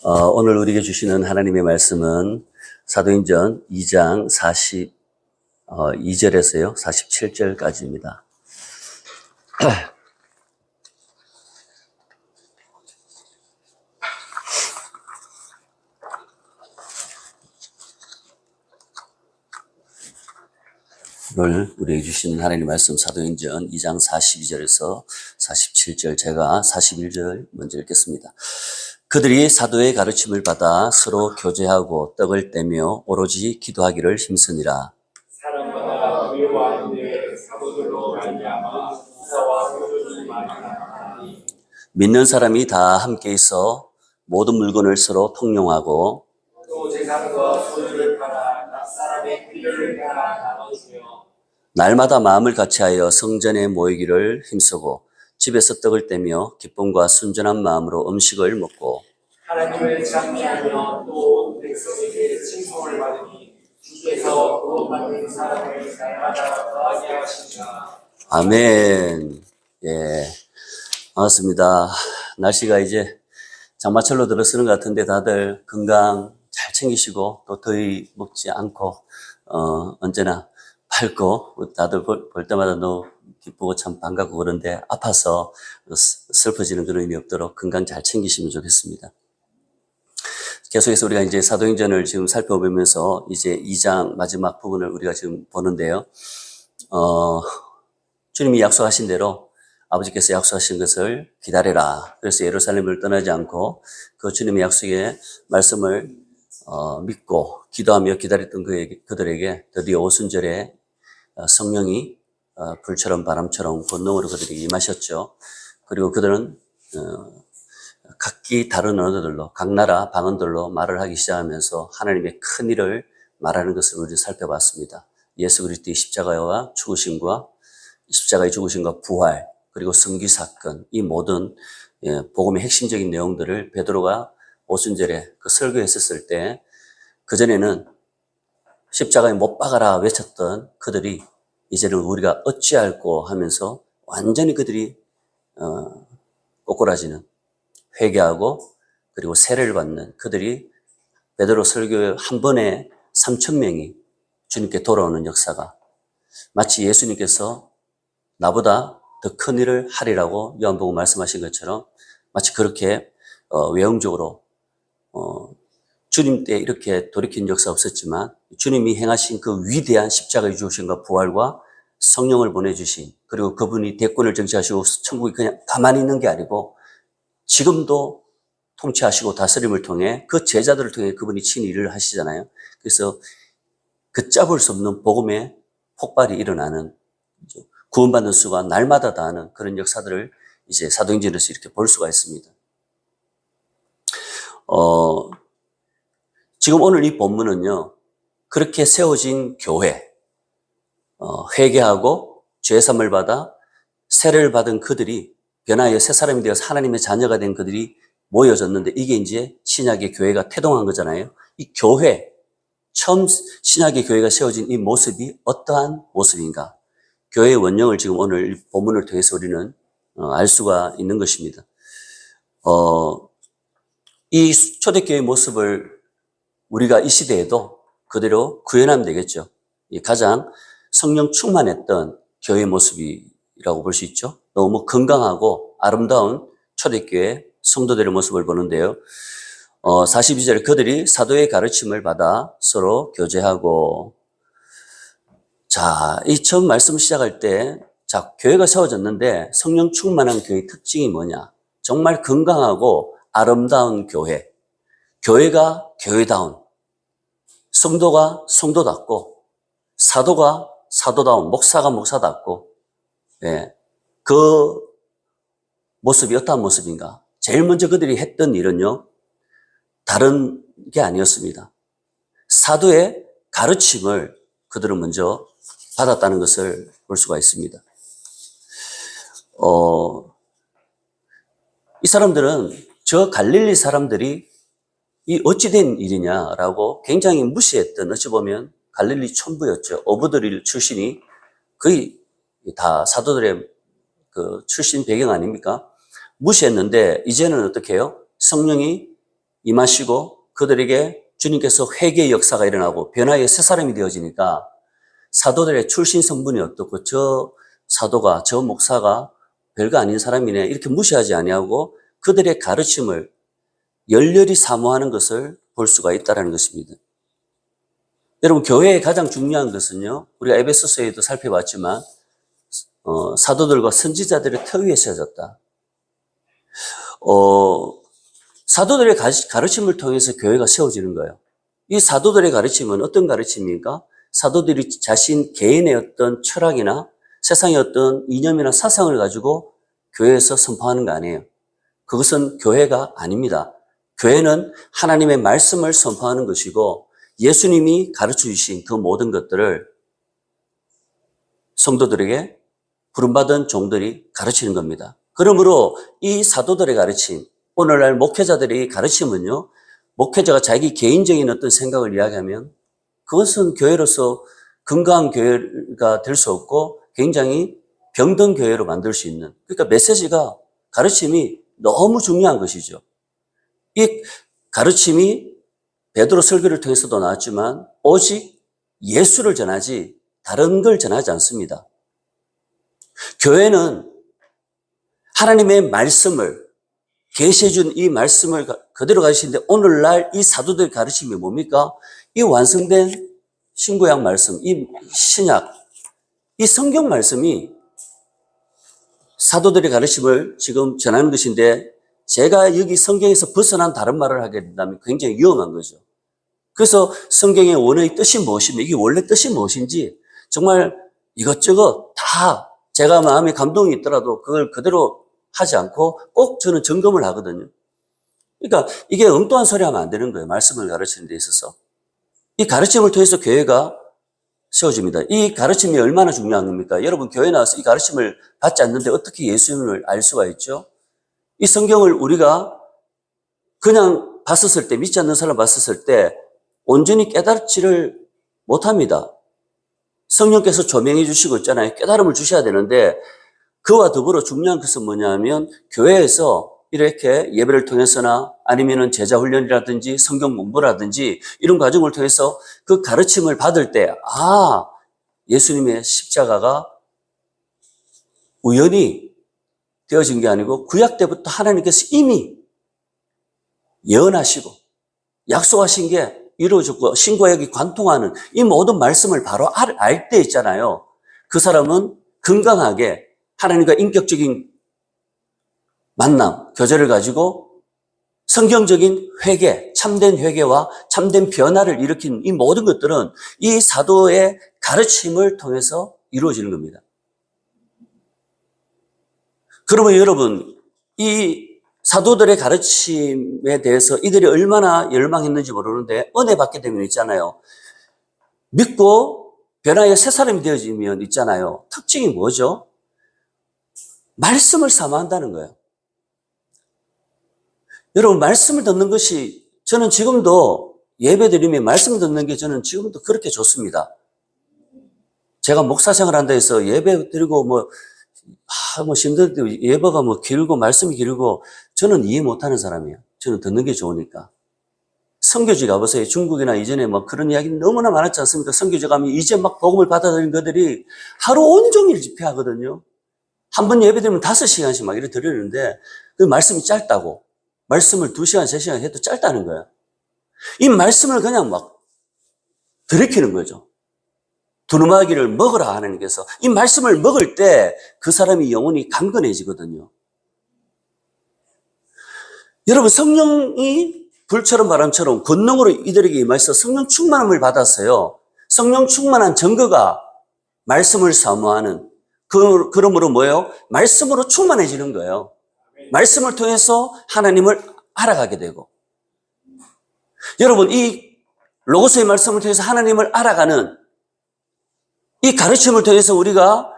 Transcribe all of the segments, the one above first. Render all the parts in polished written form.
오늘 우리에게 주시는 하나님의 말씀은 사도행전 2장 42절에서요, 47절까지입니다. 오늘 우리에게 주시는 하나님의 말씀 사도행전 2장 42절에서 47절, 제가 41절 먼저 읽겠습니다. 그들이 사도의 가르침을 받아 서로 교제하고 떡을 떼며 오로지 기도하기를 힘쓰니라. 사람마다 두려워하는데 사도들로 말미암아 부사와 표적이 많이 나타나니 믿는 사람이 다 함께 있어 모든 물건을 서로 통용하고 또 재산과 소유를 팔아 각 사람의 필요를 따라 나눠주며 날마다 마음을 같이하여 성전에 모이기를 힘쓰고 집에서 떡을 떼며 기쁨과 순전한 마음으로 음식을 먹고 하나님을 찬미하며 또 백성에게 칭송을 받으니 주께서 구원받는 사람을 날마다 더하게 하시니라. 아멘. 예, 반갑습니다. 날씨가 이제 장마철로 들어서는 것 같은데 다들 건강 잘 챙기시고 또 더위 먹지 않고 언제나 밝고 다들 볼 때마다 너무 기쁘고 참 반갑고 그런데 아파서 슬퍼지는 그런 일이 없도록 건강 잘 챙기시면 좋겠습니다. 계속해서 우리가 이제 사도행전을 지금 살펴보면서 이제 2장 마지막 부분을 우리가 지금 보는데요. 주님이 약속하신 대로 아버지께서 약속하신 것을 기다려라. 그래서 예루살렘을 떠나지 않고 그 주님의 약속의 말씀을 믿고 기도하며 기다렸던 그들에게 드디어 오순절에 성령이 불처럼 바람처럼 권능으로 그들에게 임하셨죠. 그리고 그들은 각기 다른 언어들로 각 나라 방언들로 말을 하기 시작하면서 하나님의 큰 일을 말하는 것을 우리 살펴봤습니다. 예수 그리스도의 십자가와 죽으심과 십자가의 죽으심과 부활 그리고 성기 사건 이 모든 복음의 핵심적인 내용들을 베드로가 오순절에 그 설교했었을 때 그전에는 십자가에 못 박아라 외쳤던 그들이 이제는 우리가 어찌할꼬 하면서 완전히 그들이 꼬꾸라지는 회개하고 그리고 세례를 받는 그들이 베드로 설교의 한 번에 3,000명이 주님께 돌아오는 역사가 마치 예수님께서 나보다 더 큰 일을 하리라고 요한복음 말씀하신 것처럼 마치 그렇게 외형적으로 주님 때 이렇게 돌이킨 역사 없었지만 주님이 행하신 그 위대한 십자가의 죽으심과 부활과 성령을 보내주신 그리고 그분이 대권을 정치하시고 천국이 그냥 가만히 있는 게 아니고 지금도 통치하시고 다스림을 통해 그 제자들을 통해 그분이 친히 일을 하시잖아요. 그래서 걷잡을 수 없는 복음의 폭발이 일어나는 구원받는 수가 날마다 다하는 그런 역사들을 이제 사도행전에서 이렇게 볼 수가 있습니다. 지금 오늘 이 본문은요, 그렇게 세워진 교회, 회개하고 죄사함을 받아 세례를 받은 그들이 변화하여 새 사람이 되어서 하나님의 자녀가 된 그들이 모여졌는데 이게 이제 신약의 교회가 태동한 거잖아요. 이 교회, 처음 신약의 교회가 세워진 이 모습이 어떠한 모습인가? 교회의 원형을 지금 오늘 이 본문을 통해서 우리는 알 수가 있는 것입니다. 이 초대교회의 모습을 우리가 이 시대에도 그대로 구현하면 되겠죠. 가장 성령 충만했던 교회의 모습이라고 볼 수 있죠. 너무 건강하고 아름다운 초대교회 성도들의 모습을 보는데요. 42절에 그들이 사도의 가르침을 받아 서로 교제하고 자, 이 처음 말씀을 시작할 때 자, 교회가 세워졌는데 성령 충만한 교회의 특징이 뭐냐? 정말 건강하고 아름다운 교회. 교회가 교회다운, 성도가 성도답고, 사도가 사도다운, 목사가 목사답고, 그 모습이 어떠한 모습인가? 제일 먼저 그들이 했던 일은요, 다른 게 아니었습니다. 사도의 가르침을 그들은 먼저 받았다는 것을 볼 수가 있습니다. 이 사람들은 저 갈릴리 사람들이 이 어찌된 일이냐라고 굉장히 무시했던 어찌 보면 갈릴리 촌부였죠. 어부들 출신이 거의 다 사도들의 그 출신 배경 아닙니까? 무시했는데 이제는 어떻게 해요? 성령이 임하시고 그들에게 주님께서 회개의 역사가 일어나고 변화의 새 사람이 되어지니까 사도들의 출신 성분이 어떻고 저 사도가 저 목사가 별거 아닌 사람이네 이렇게 무시하지 아니하고 그들의 가르침을 열렬히 사모하는 것을 볼 수가 있다는 것입니다. 여러분 교회의 가장 중요한 것은요. 우리가 에베소서에도 살펴봤지만 사도들과 선지자들의 터 위에 세워졌다. 사도들의 가르침을 통해서 교회가 세워지는 거예요. 이 사도들의 가르침은 어떤 가르침입니까? 사도들이 자신 개인의 어떤 철학이나 세상의 어떤 이념이나 사상을 가지고 교회에서 선포하는 거 아니에요. 그것은 교회가 아닙니다. 교회는 하나님의 말씀을 선포하는 것이고 예수님이 가르쳐 주신 그 모든 것들을 성도들에게 부름받은 종들이 가르치는 겁니다. 그러므로 이 사도들의 가르침, 오늘날 목회자들의 가르침은요, 목회자가 자기 개인적인 어떤 생각을 이야기하면 그것은 교회로서 건강한 교회가 될 수 없고 굉장히 병든 교회로 만들 수 있는, 그러니까 메시지가, 가르침이 너무 중요한 것이죠. 이 가르침이 베드로 설교를 통해서도 나왔지만 오직 예수를 전하지 다른 걸 전하지 않습니다. 교회는 하나님의 말씀을 계시해 준 이 말씀을 그대로 가지시는데 오늘날 이 사도들 가르침이 뭡니까? 이 완성된 신구약 말씀, 이 신약, 이 성경 말씀이 사도들의 가르침을 지금 전하는 것인데 제가 여기 성경에서 벗어난 다른 말을 하게 된다면 굉장히 위험한 거죠. 그래서 성경의 원어의 뜻이 무엇이며 이게 원래 뜻이 무엇인지 정말 이것저것 다 제가 마음에 감동이 있더라도 그걸 그대로 하지 않고 꼭 저는 점검을 하거든요. 그러니까 이게 엉뚱한 소리 하면 안 되는 거예요. 말씀을 가르치는 데 있어서. 이 가르침을 통해서 교회가 세워집니다. 이 가르침이 얼마나 중요한 겁니까? 여러분 교회 나와서 이 가르침을 받지 않는데 어떻게 예수님을 알 수가 있죠? 이 성경을 우리가 그냥 봤었을 때, 믿지 않는 사람 봤었을 때 온전히 깨닫지를 못합니다. 성령께서 조명해 주시고 있잖아요. 깨달음을 주셔야 되는데 그와 더불어 중요한 것은 뭐냐면 교회에서 이렇게 예배를 통해서나 아니면은 제자 훈련이라든지 성경 공부라든지 이런 과정을 통해서 그 가르침을 받을 때, 예수님의 십자가가 우연히 되어진 게 아니고 구약 때부터 하나님께서 이미 예언하시고 약속하신 게 이루어졌고 신구약이 관통하는 이 모든 말씀을 바로 알 때 있잖아요. 그 사람은 건강하게 하나님과 인격적인 만남, 교제를 가지고 성경적인 회개, 참된 회개와 참된 변화를 일으킨 이 모든 것들은 이 사도의 가르침을 통해서 이루어지는 겁니다. 그러면 여러분, 이 사도들의 가르침에 대해서 이들이 얼마나 열망했는지 모르는데 은혜 받게 되면 있잖아요. 믿고 변화의 새 사람이 되어지면 있잖아요. 특징이 뭐죠? 말씀을 사모한다는 거예요. 여러분 말씀을 듣는 것이 저는 지금도 예배드리면 말씀을 듣는 게 저는 지금도 그렇게 좋습니다. 제가 목사 생활한다 해서 예배 드리고 힘들고 예배가 길고 말씀이 길고 저는 이해 못하는 사람이에요. 저는 듣는 게 좋으니까. 선교지 가보세요. 중국이나 이전에 그런 이야기 너무나 많았지 않습니까? 선교지 가면 이제 복음을 받아들인 그들이 하루 온종일 집회하거든요. 한 번 예배 드리면 5시간씩 이렇게 드리는데 그 말씀이 짧다고. 말씀을 2시간, 3시간 해도 짧다는 거예요. 이 말씀을 그냥 들이키는 거죠. 두루마기를 먹으라 하나님께서. 이 말씀을 먹을 때 그 사람이 영혼이 강건해지거든요. 여러분 성령이 불처럼 바람처럼 권능으로 이들에게 임하셔서 성령 충만함을 받았어요. 성령 충만한 증거가 말씀을 사모하는 그러므로 뭐예요? 말씀으로 충만해지는 거예요. 말씀을 통해서 하나님을 알아가게 되고 여러분 이 로고스의 말씀을 통해서 하나님을 알아가는 이 가르침을 통해서 우리가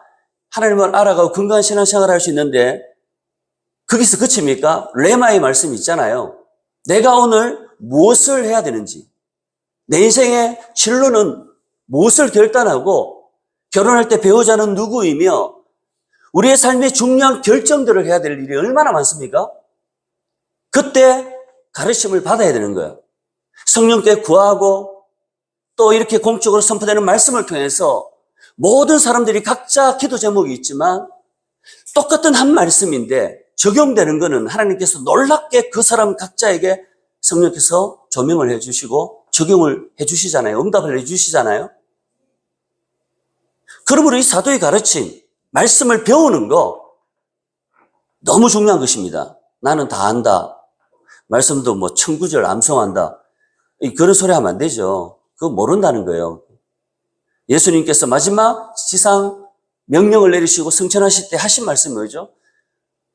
하나님을 알아가고 건강한 신앙생활을 할 수 있는데 거기서 그칩니까? 레마의 말씀이 있잖아요. 내가 오늘 무엇을 해야 되는지 내 인생의 진로는 무엇을 결단하고 결혼할 때 배우자는 누구이며 우리의 삶의 중요한 결정들을 해야 될 일이 얼마나 많습니까? 그때 가르침을 받아야 되는 거예요. 성령께 구하고 또 이렇게 공적으로 선포되는 말씀을 통해서 모든 사람들이 각자 기도 제목이 있지만 똑같은 한 말씀인데 적용되는 것은 하나님께서 놀랍게 그 사람 각자에게 성령께서 조명을 해주시고 적용을 해주시잖아요. 응답을 해주시잖아요. 그러므로 이 사도의 가르침, 말씀을 배우는 거 너무 중요한 것입니다. 나는 다 안다. 말씀도 뭐 천구절 암송한다. 그런 소리 하면 안 되죠. 그거 모른다는 거예요. 예수님께서 마지막 지상 명령을 내리시고 승천하실 때 하신 말씀이 뭐죠?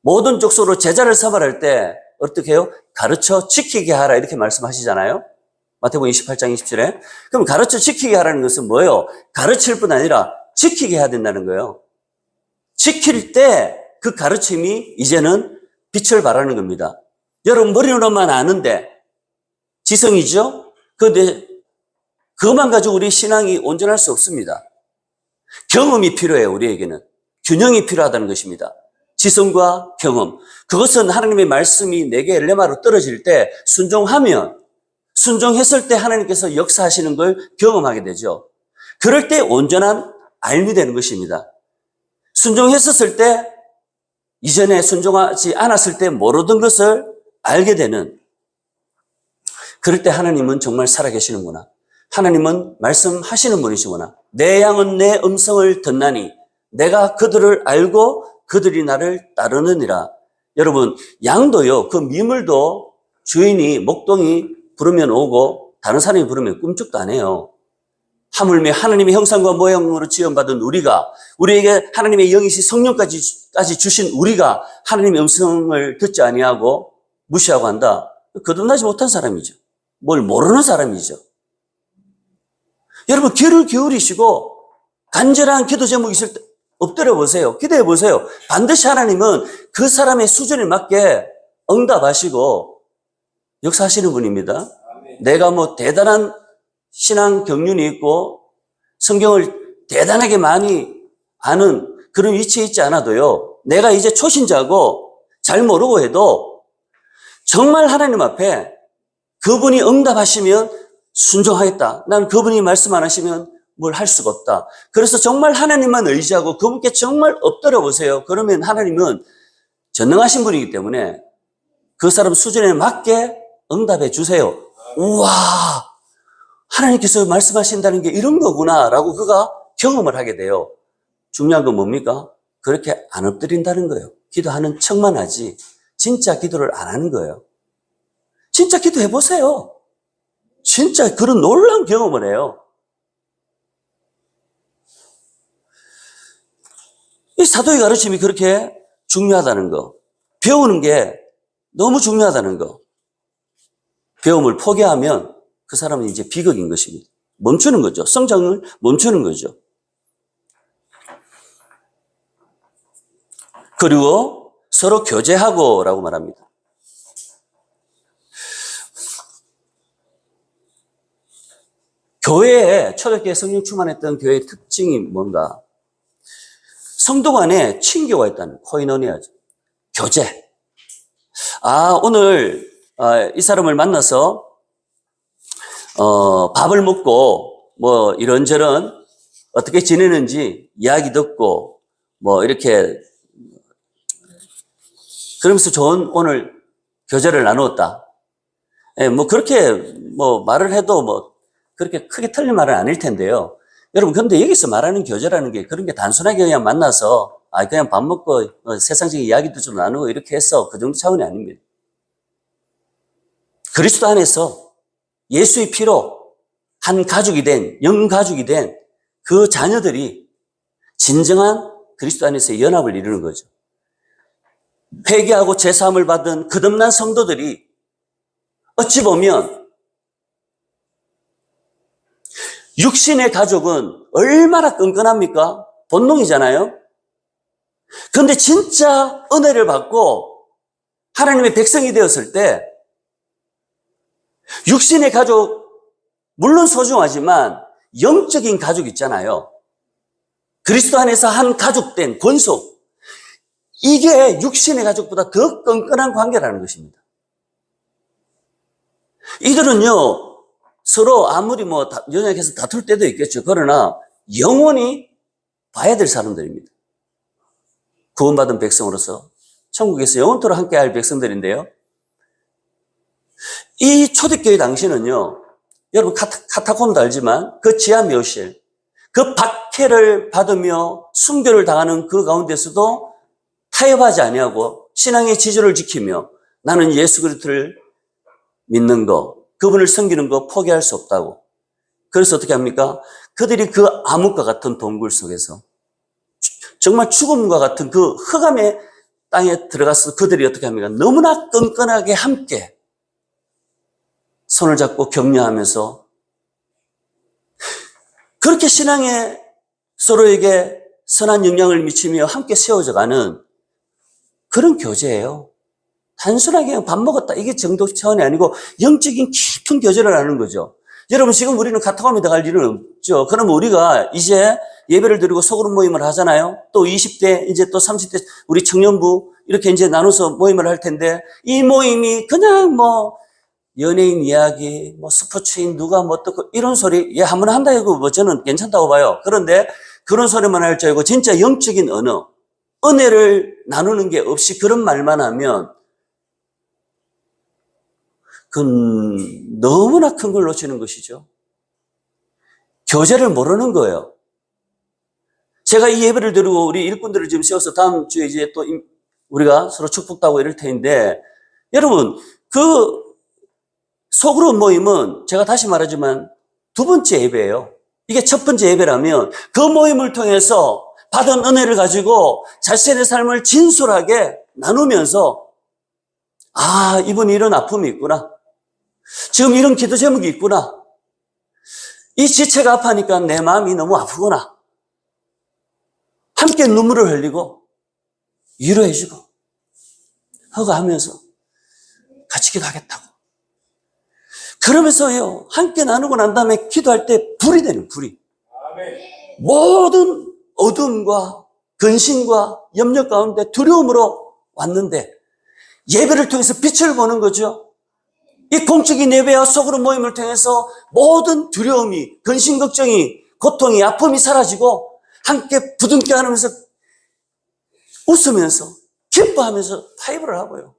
모든 족속으로 제자를 삼아할 때 어떻게 해요? 가르쳐 지키게 하라 이렇게 말씀하시잖아요. 마태복음 28장 27에. 그럼 가르쳐 지키게 하라는 것은 뭐예요? 가르칠 뿐 아니라 지키게 해야 된다는 거예요. 지킬 때 그 가르침이 이제는 빛을 발하는 겁니다. 여러분 머리로만 아는데 지성이죠? 그런데 그것만 가지고 우리 신앙이 온전할 수 없습니다. 경험이 필요해요. 우리에게는. 균형이 필요하다는 것입니다. 지성과 경험. 그것은 하나님의 말씀이 내게 렐레마로 떨어질 때 순종하면, 순종했을 때 하나님께서 역사하시는 걸 경험하게 되죠. 그럴 때 온전한 알미 되는 것입니다. 순종했었을 때, 이전에 순종하지 않았을 때 모르던 것을 알게 되는, 그럴 때 하나님은 정말 살아계시는구나. 하나님은 말씀하시는 분이시구나. 내 양은 내 음성을 듣나니 내가 그들을 알고 그들이 나를 따르느니라. 여러분, 양도요, 그 미물도 주인이, 목동이 부르면 오고 다른 사람이 부르면 꿈쩍도 안 해요. 하물며 하나님의 형상과 모양으로 지음받은 우리에게 하나님의 영이신 성령까지 주신 우리가 하나님의 음성을 듣지 아니하고 무시하고 한다. 거듭나지 못한 사람이죠. 뭘 모르는 사람이죠. 여러분, 귀를 기울이시고 간절한 기도 제목이 있을 때 엎드려 보세요. 기도해 보세요. 반드시 하나님은 그 사람의 수준에 맞게 응답하시고 역사하시는 분입니다. 내가 뭐 대단한 신앙 경륜이 있고 성경을 대단하게 많이 아는 그런 위치에 있지 않아도요. 내가 이제 초신자고 잘 모르고 해도 정말 하나님 앞에 그분이 응답하시면 순종하겠다. 난 그분이 말씀 안 하시면 뭘 할 수가 없다. 그래서 정말 하나님만 의지하고 그분께 정말 엎드려 보세요. 그러면 하나님은 전능하신 분이기 때문에 그 사람 수준에 맞게 응답해 주세요. 우와, 하나님께서 말씀하신다는 게 이런 거구나 라고 그가 경험을 하게 돼요. 중요한 건 뭡니까? 그렇게 안 엎드린다는 거예요. 기도하는 척만 하지 진짜 기도를 안 하는 거예요. 진짜 기도해 보세요. 진짜 그런 놀라운 경험을 해요. 이 사도의 가르침이 그렇게 중요하다는 거, 배우는 게 너무 중요하다는 거. 배움을 포기하면 그 사람은 이제 비극인 것입니다. 멈추는 거죠. 성장을 멈추는 거죠. 그리고 서로 교제하고라고 말합니다. 교회에 초대교회 성령 충만했던 교회의 특징이 뭔가? 성도 간에 친교가 있다는 코이노니아죠. 교제. 오늘 이 사람을 만나서 밥을 먹고 뭐 이런저런 어떻게 지내는지 이야기 듣고 뭐 이렇게 그러면서 좋은 오늘 교제를 나누었다. 예, 뭐 그렇게 뭐 말을 해도 뭐 그렇게 크게 틀린 말은 아닐 텐데요. 여러분, 근데 여기서 말하는 교제라는 게 그런 게 단순하게 그냥 만나서 그냥 밥 먹고 세상적인 이야기도 좀 나누고 이렇게 해서 그 정도 차원이 아닙니다. 그리스도 안에서 예수의 피로 한 가족이 된, 영가족이 된 그 자녀들이 진정한 그리스도 안에서의 연합을 이루는 거죠. 회개하고 제사함을 받은 거듭난 성도들이 어찌 보면 육신의 가족은 얼마나 끈끈합니까? 본능이잖아요. 그런데 진짜 은혜를 받고 하나님의 백성이 되었을 때 육신의 가족 물론 소중하지만 영적인 가족 있잖아요. 그리스도 안에서 한 가족된 권속, 이게 육신의 가족보다 더 끈끈한 관계라는 것입니다. 이들은요, 서로 아무리 뭐 연약해서 다툴 때도 있겠죠. 그러나 영원히 봐야 될 사람들입니다. 구원받은 백성으로서 천국에서 영원토록 함께할 백성들인데요. 이 초대교회 당시는요, 여러분 카타콤도 알지만 그 지하 묘실, 그 박해를 받으며 순교를 당하는 그 가운데서도 타협하지 아니하고 신앙의 지조를 지키며 나는 예수 그리스도를 믿는 거, 그분을 섬기는 거 포기할 수 없다고. 그래서 어떻게 합니까? 그들이 그 암흑과 같은 동굴 속에서 정말 죽음과 같은 그 흑암의 땅에 들어가서 그들이 어떻게 합니까? 너무나 끈끈하게 함께 손을 잡고 격려하면서 그렇게 신앙에 서로에게 선한 영향을 미치며 함께 세워져가는 그런 교제예요. 단순하게 그냥 밥 먹었다 이게 정도 차원이 아니고 영적인 깊은 교제를 하는 거죠. 여러분 지금 우리는 카타콤에 들어갈 일은 없죠. 그럼 우리가 이제 예배를 드리고 소그룹 모임을 하잖아요. 또 20대 이제 또 30대 우리 청년부 이렇게 이제 나눠서 모임을 할 텐데 이 모임이 그냥 뭐 연예인 이야기, 뭐 스포츠인 누가 뭐 어떻고 이런 소리 예 한번 한다 이거 뭐 저는 괜찮다고 봐요. 그런데 그런 소리만 할 줄 알고 진짜 영적인 언어, 은혜를 나누는 게 없이 그런 말만 하면 그건 너무나 큰 걸 놓치는 것이죠. 교제를 모르는 거예요. 제가 이 예배를 드리고 우리 일꾼들을 지금 세워서 다음 주에 이제 또 우리가 서로 축복도 하고 이럴 텐데 여러분 그 소그룹 모임은 제가 다시 말하지만 두 번째 예배예요. 이게 첫 번째 예배라면 그 모임을 통해서 받은 은혜를 가지고 자신의 삶을 진솔하게 나누면서 아, 이분이 이런 아픔이 있구나. 지금 이런 기도 제목이 있구나. 이 지체가 아파하니까 내 마음이 너무 아프구나. 함께 눈물을 흘리고 위로해주고 허가하면서 같이 기도하겠다고. 그러면서요, 함께 나누고 난 다음에 기도할 때 불이 되는 불이. 모든 어둠과 근심과 염려 가운데 두려움으로 왔는데 예배를 통해서 빛을 보는 거죠. 이 공적인 예배와 소그룹 모임을 통해서 모든 두려움이, 근심, 걱정이, 고통이, 아픔이 사라지고 함께 부둥켜 안으면서 웃으면서 기뻐하면서 타협을 하고요.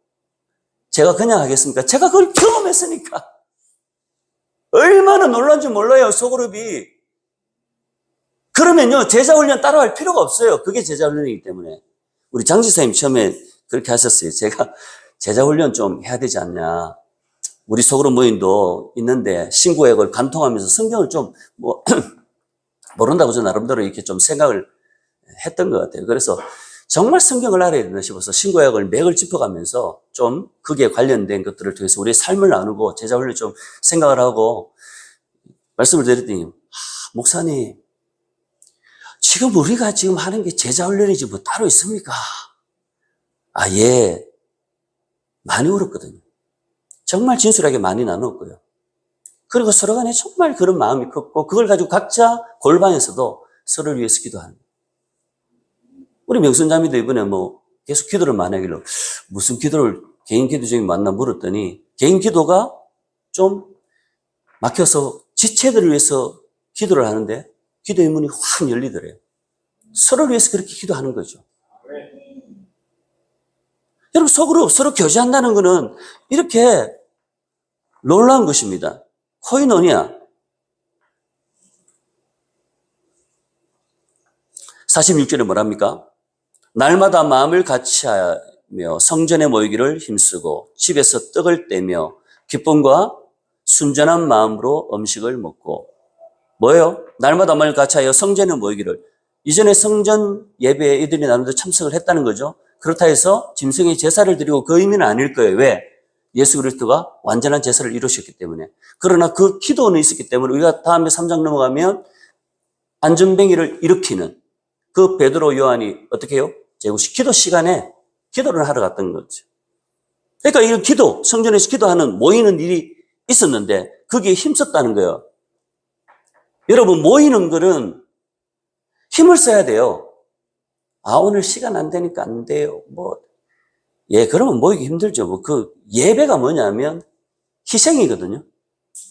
제가 그냥 하겠습니까? 제가 그걸 경험했으니까. 얼마나 놀란지 몰라요, 소그룹이. 그러면요, 제자훈련 따라할 필요가 없어요. 그게 제자훈련이기 때문에. 우리 장지사님 처음에 그렇게 하셨어요. 제가 제자훈련 좀 해야 되지 않냐. 우리 소그룹 모임도 있는데 신구약을 관통하면서 성경을 좀 모른다고 저 나름대로 이렇게 좀 생각을 했던 것 같아요. 그래서 정말 성경을 알아야 된다 싶어서 신구약을 맥을 짚어가면서 좀 그게 관련된 것들을 통해서 우리의 삶을 나누고 제자훈련 좀 생각을 하고 말씀을 드렸더니 목사님 지금 우리가 지금 하는 게 제자훈련이지 뭐 따로 있습니까? 아, 예. 많이 울었거든요. 정말 진솔하게 많이 나눴고요. 그리고 서로 간에 정말 그런 마음이 컸고 그걸 가지고 각자 골방에서도 서로를 위해서 기도하는 거예요. 우리 명순자매도 이번에 뭐 계속 기도를 많이 하길래 무슨 기도를 개인 기도 중에 맞나 물었더니 개인 기도가 좀 막혀서 지체들을 위해서 기도를 하는데 기도의 문이 확 열리더래요. 서로를 위해서 그렇게 기도하는 거죠. 여러분 속으로 서로 교제한다는 것은 이렇게 놀라운 것입니다. 코이노니아. 46절에 뭐랍니까? 날마다 마음을 같이하며 성전에 모이기를 힘쓰고 집에서 떡을 떼며 기쁨과 순전한 마음으로 음식을 먹고 뭐예요? 날마다 마음을 같이하여 성전에 모이기를. 이전에 성전 예배에 이들이 나름대로 참석을 했다는 거죠. 그렇다 해서 짐승의 제사를 드리고 그 의미는 아닐 거예요. 왜? 예수 그리스도가 완전한 제사를 이루셨기 때문에. 그러나 그 기도는 있었기 때문에 우리가 다음에 3장 넘어가면 안전뱅이를 일으키는 그 베드로 요한이 어떻게 해요? 제국시 기도 시간에 기도를 하러 갔던 거죠. 그러니까 이 기도, 성전에서 기도하는 모이는 일이 있었는데 거기에 힘썼다는 거예요. 여러분 모이는 거는 힘을 써야 돼요. 아, 오늘 시간 안 되니까 안 돼요. 예, 그러면 모이기 힘들죠. 그 예배가 뭐냐면 희생이거든요.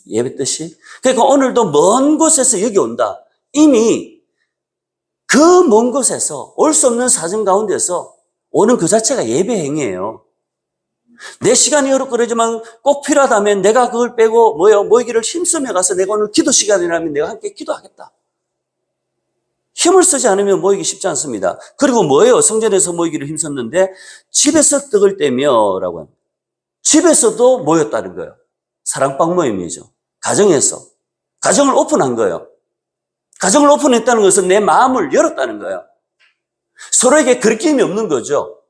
예배 뜻이. 그러니까 오늘도 먼 곳에서 여기 온다. 이미 그 먼 곳에서 올 수 없는 사정 가운데서 오는 그 자체가 예배 행위예요. 내 시간이 어렵거리지만 꼭 필요하다면 내가 그걸 빼고 모이기를 힘쓰며 가서 내가 오늘 기도 시간이라면 내가 함께 기도하겠다. 힘을 쓰지 않으면 모이기 쉽지 않습니다. 그리고 뭐예요? 성전에서 모이기를 힘썼는데 집에서 떡을 떼며 라고 합니다. 집에서도 모였다는 거예요. 사랑방 모임이죠. 가정에서. 가정을 오픈한 거예요. 가정을 오픈했다는 것은 내 마음을 열었다는 거예요. 서로에게 거리낌이 없는 거죠.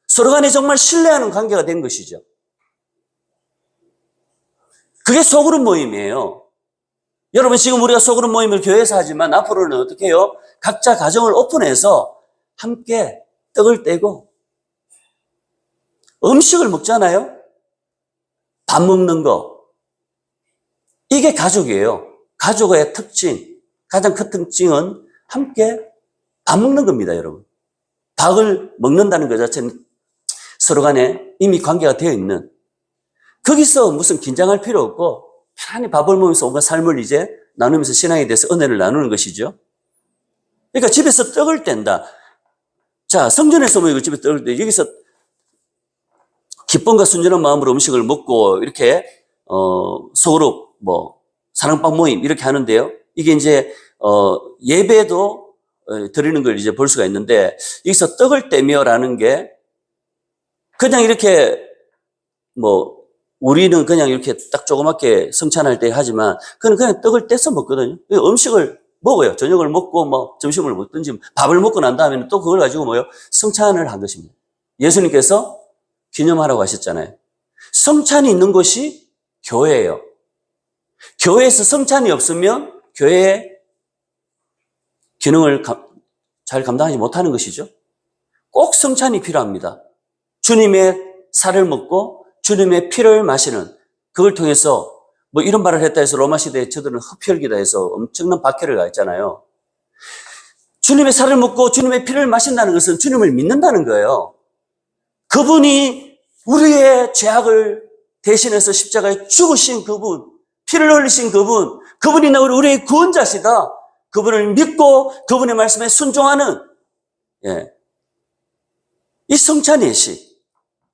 서로 간에 정말 신뢰하는 관계가 된 것이죠. 그게 소그룹 모임이에요. 여러분 지금 우리가 소그룹 모임을 교회에서 하지만 앞으로는 어떻게 해요? 각자 가정을 오픈해서 함께 떡을 떼고 음식을 먹잖아요. 밥 먹는 거. 이게 가족이에요. 가족의 특징, 가장 큰 특징은 함께 밥 먹는 겁니다, 여러분. 밥을 먹는다는 것 자체는 서로 간에 이미 관계가 되어 있는, 거기서 무슨 긴장할 필요 없고 편안히 밥을 먹으면서 온갖 삶을 이제 나누면서 신앙에 대해서 은혜를 나누는 것이죠. 그러니까 집에서 떡을 뗀다. 자, 성전에서 모이고 집에서 떡을 떼. 여기서 기쁨과 순전한 마음으로 음식을 먹고 이렇게 소그룹 사랑방 모임 이렇게 하는데요. 이게 이제 예배도 드리는 걸 이제 볼 수가 있는데, 여기서 떡을 떼며라는 게 그냥 이렇게 우리는 그냥 이렇게 딱 조그맣게 성찬할 때 하지만 그는 그냥 떡을 떼서 먹거든요. 음식을 먹어요. 저녁을 먹고 점심을 먹든지 밥을 먹고 난 다음에는 또 그걸 가지고 성찬을 한 것입니다. 예수님께서 기념하라고 하셨잖아요. 성찬이 있는 곳이 교회예요. 교회에서 성찬이 없으면 교회의 기능을 잘 감당하지 못하는 것이죠. 꼭 성찬이 필요합니다. 주님의 살을 먹고 주님의 피를 마시는, 그걸 통해서 이런 말을 했다 해서 로마 시대에 저들은 흡혈귀다 해서 엄청난 박해를 가했잖아요. 주님의 살을 먹고 주님의 피를 마신다는 것은 주님을 믿는다는 거예요. 그분이 우리의 죄악을 대신해서 십자가에 죽으신 그분, 피를 흘리신 그분, 그분이 우리의 구원자시다. 그분을 믿고 그분의 말씀에 순종하는, 이 성찬의 시,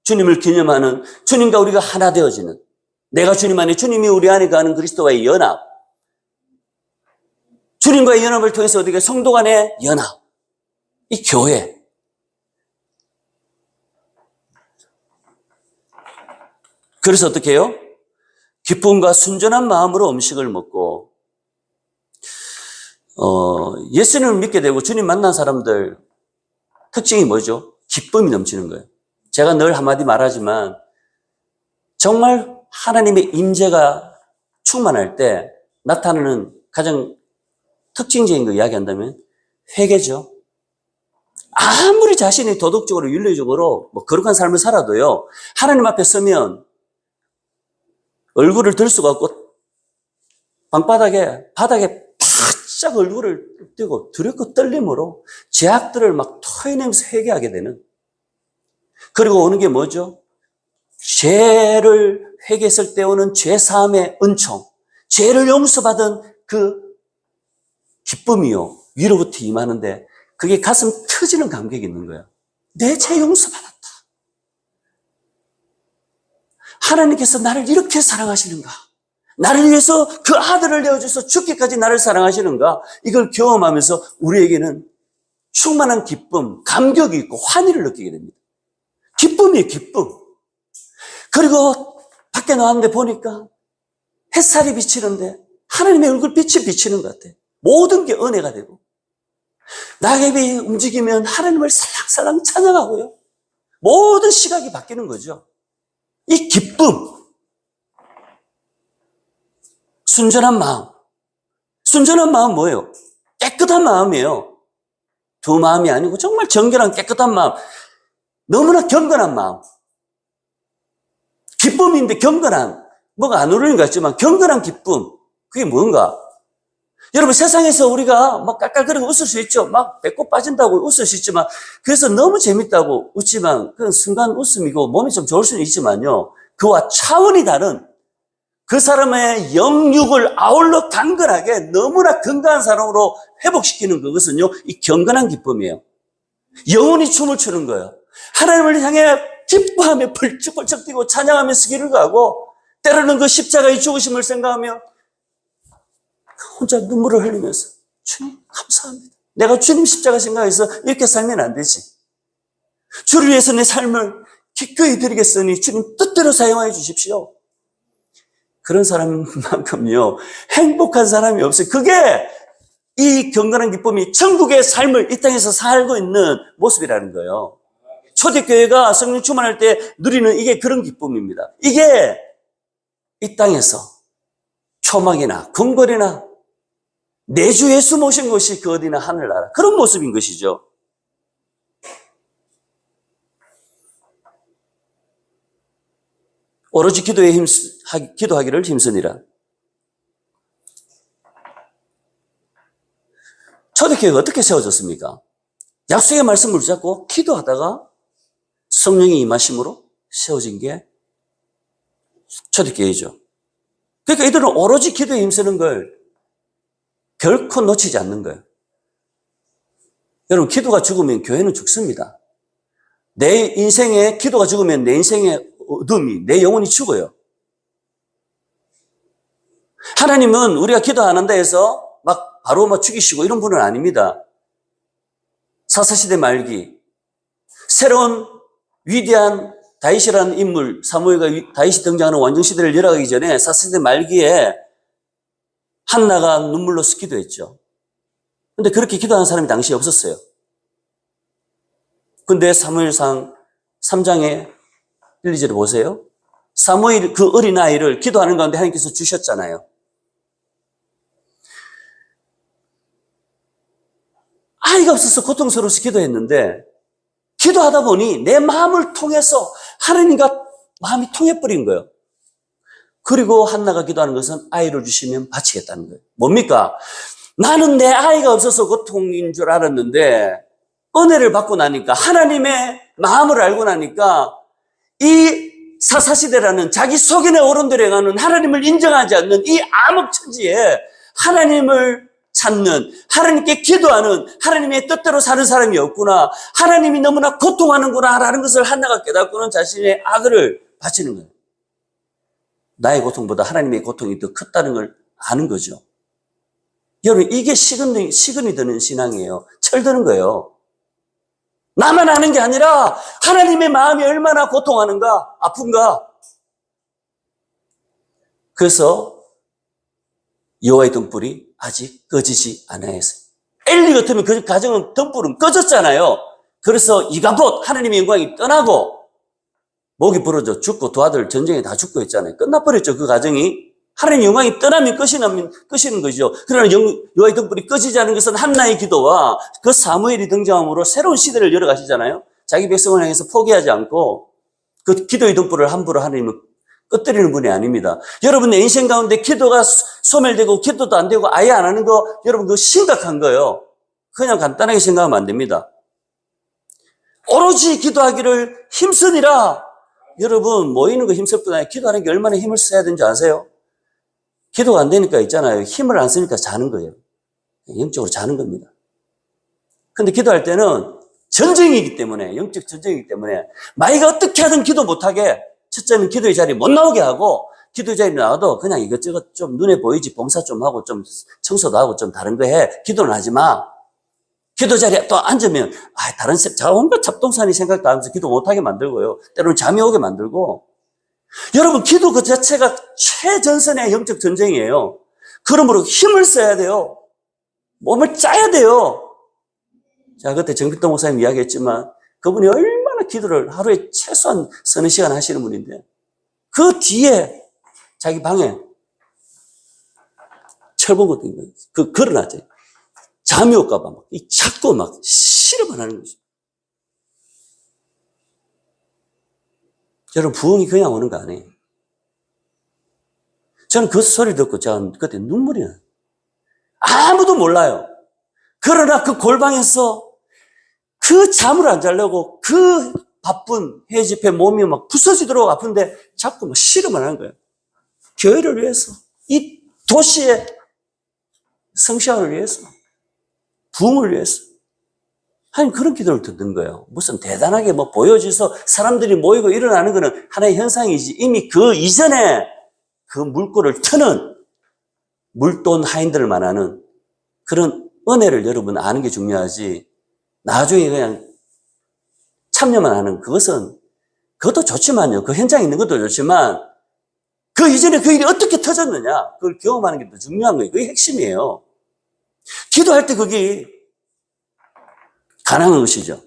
주님을 기념하는, 주님과 우리가 하나 되어지는, 내가 주님 안에, 주님이 우리 안에 가는 그리스도와의 연합, 주님과의 연합을 통해서 어떻게 성도 간의 연합, 이 교회. 그래서 어떻게 해요? 기쁨과 순전한 마음으로 음식을 먹고, 예수님을 믿게 되고 주님 만난 사람들 특징이 뭐죠? 기쁨이 넘치는 거예요. 제가 늘 한마디 말하지만 정말 하나님의 임재가 충만할 때 나타나는 가장 특징적인 거 이야기한다면 회개죠. 아무리 자신이 도덕적으로 윤리적으로 거룩한 삶을 살아도요, 하나님 앞에 서면 얼굴을 들 수가 없고 바닥에 바짝 얼굴을 띄고 두렵고 떨림으로 죄악들을 토해내면서 회개하게 되는, 그리고 오는 게 뭐죠? 죄를 회개했을 때 오는 죄사함의 은총, 죄를 용서받은 그 기쁨이요, 위로부터 임하는데 그게 가슴 터지는 감격이 있는 거예요. 내 죄 용서받았다. 하나님께서 나를 이렇게 사랑하시는가? 나를 위해서 그 아들을 내어줘서 죽기까지 나를 사랑하시는가? 이걸 경험하면서 우리에게는 충만한 기쁨, 감격이 있고 환희를 느끼게 됩니다. 기쁨이에요, 기쁨. 그리고 밖에 나왔는데 보니까 햇살이 비치는데 하나님의 얼굴빛이 비치는 것 같아요. 모든 게 은혜가 되고, 낙엽이 움직이면 하나님을 살랑살랑 찬양하고요, 모든 시각이 바뀌는 거죠. 이 기쁨, 순전한 마음. 순전한 마음 뭐예요? 깨끗한 마음이에요. 두 마음이 아니고 정말 정결한 깨끗한 마음, 너무나 경건한 마음. 기쁨인데 경건한, 뭐가 안 어울리는 것 같지만 경건한 기쁨, 그게 뭔가? 여러분, 세상에서 우리가 깔깔거리고 웃을 수 있죠. 배꼽 빠진다고 웃을 수 있지만, 그래서 너무 재밌다고 웃지만 그건 순간 웃음이고 몸이 좀 좋을 수는 있지만요, 그와 차원이 다른 그 사람의 영육을 아울러 강건하게 너무나 건강한 사람으로 회복시키는 그것은요, 이 경건한 기쁨이에요. 영혼이 춤을 추는 거예요. 하나님을 향해 기뻐하며 벌쩍벌쩍 뛰고 찬양하면서 길을 가고, 때로는 그 십자가의 죽으심을 생각하며 혼자 눈물을 흘리면서 주님 감사합니다. 내가 주님 십자가 생각해서 이렇게 살면 안 되지. 주를 위해서 내 삶을 기꺼이 드리겠으니 주님 뜻대로 사용하여 주십시오. 그런 사람만큼요, 행복한 사람이 없어요. 그게 이 경건한 기쁨이 천국의 삶을 이 땅에서 살고 있는 모습이라는 거예요. 초대교회가 성령 충만할 때 누리는 이게 그런 기쁨입니다. 이게 이 땅에서 초막이나 궁궐이나 내 주 예수 모신 것이 그 어디나 하늘나라, 그런 모습인 것이죠. 오로지 기도하기를 힘쓰니라. 초대교회가 어떻게 세워졌습니까? 약속의 말씀을 붙잡고 기도하다가 성령의 임하심으로 세워진 게 초대교회죠. 그러니까 이들은 오로지 기도에 힘쓰는 걸 결코 놓치지 않는 거예요. 여러분, 기도가 죽으면 교회는 죽습니다. 내 인생에 기도가 죽으면 내 인생의 어둠이, 내 영혼이 죽어요. 하나님은 우리가 기도 안 한다 해서 막 바로 죽이시고 이런 분은 아닙니다. 사사시대 말기, 새로운 위대한 다윗이라는 인물, 사무엘과 다윗이 등장하는 왕정시대를 열어가기 전에 사사시대 말기에 한나가 눈물로써 기도했죠. 근데 그렇게 기도하는 사람이 당시에 없었어요. 근데 사무엘상 3장에 1, 2절에 보세요. 사무엘 그 어린아이를 기도하는 가운데 하나님께서 주셨잖아요. 아이가 없어서 고통스러워서 기도했는데 기도하다 보니 내 마음을 통해서 하나님과 마음이 통해버린 거예요. 그리고 한나가 기도하는 것은 아이를 주시면 바치겠다는 거예요. 뭡니까? 나는 내 아이가 없어서 고통인 줄 알았는데 은혜를 받고 나니까, 하나님의 마음을 알고 나니까 이 사사시대라는 자기 속인의 어른들에 가는 하나님을 인정하지 않는 이 암흑천지에 하나님을 찾는, 하나님께 기도하는, 하나님의 뜻대로 사는 사람이 없구나, 하나님이 너무나 고통하는구나 라는 것을 한나가 깨닫고는 자신의 아들을 바치는 거예요. 나의 고통보다 하나님의 고통이 더 컸다는 걸 아는 거죠. 여러분, 이게 시근이 드는 신앙이에요. 철드는 거예요. 나만 아는 게 아니라 하나님의 마음이 얼마나 고통하는가, 아픈가. 그래서 여호와의 등불이 아직 꺼지지 않아야했어요. 엘리 같으면 그 가정은 등불은 꺼졌잖아요. 그래서 이가봇 하나님의 영광이 떠나고 목이 부러져 죽고 두 아들 전쟁에 다 죽고 했잖아요. 끝나버렸죠, 그 가정이. 하나님의 영광이 떠나면 끝이는 거죠. 그러나 여호와의 등불이 꺼지지 않은 것은 한나의 기도와 그 사무엘이 등장함으로 새로운 시대를 열어가시잖아요. 자기 백성을 향해서 포기하지 않고 그 기도의 등불을 함부로 하나님은 꺼뜨리는 분이 아닙니다. 여러분, 내 인생 가운데 기도가 소멸되고 기도도 안 되고 아예 안 하는 거, 여러분, 그거 심각한 거예요. 그냥 간단하게 생각하면 안 됩니다. 오로지 기도하기를 힘쓰니라. 여러분, 모이는 거 힘쓸 뿐 아니라 기도하는 게 얼마나 힘을 써야 되는지 아세요? 기도가 안 되니까 있잖아요. 힘을 안 쓰니까 자는 거예요. 영적으로 자는 겁니다. 근데 기도할 때는 전쟁이기 때문에, 영적 전쟁이기 때문에 마이가 어떻게 하든 기도 못하게, 첫째는 기도의 자리에 못 나오게 하고, 기도의 자리에 나와도 그냥 이것저것 좀 눈에 보이지, 봉사 좀 하고 좀 청소도 하고 좀 다른 거 해. 기도는 하지 마. 기도 자리에 또 앉으면 다른 온갖 잡동사니 생각도 하면서 기도 못하게 만들고요. 때로는 잠이 오게 만들고. 여러분, 기도 그 자체가 최전선의 영적 전쟁이에요. 그러므로 힘을 써야 돼요. 몸을 짜야 돼요. 자, 그때 정필동 목사님 이야기했지만 그분이 얼마나 기도를 하루에 최소한 서너 시간 하시는 분인데, 그 뒤에 자기 방에 철봉 같은 거 걸어놨죠. 잠이 올까봐 자꾸 실험을 하는 거죠. 여러분, 부흥이 그냥 오는 거 아니에요. 저는 그 소리 듣고 저는 그때 눈물이 나요. 아무도 몰라요. 그러나 그 골방에서 그 잠을 안 자려고 그 바쁜 해집에 몸이 부서지도록 아픈데 자꾸 실험을 하는 거예요. 교회를 위해서, 이 도시의 성취함을 위해서, 부흥을 위해서. 하나님 그런 기도를 듣는 거예요. 무슨 대단하게 뭐 보여줘서 사람들이 모이고 일어나는 거는 하나의 현상이지, 이미 그 이전에 그 물꼬를 트는 물돈 하인들을 말하는 그런 은혜를 여러분 아는 게 중요하지, 나중에 그냥 참여만 하는 그것도 좋지만요. 그 현장에 있는 것도 좋지만 그 이전에 그 일이 어떻게 터졌느냐, 그걸 경험하는 게 더 중요한 거예요. 그게 핵심이에요. 기도할 때 그게 가능한 것이죠.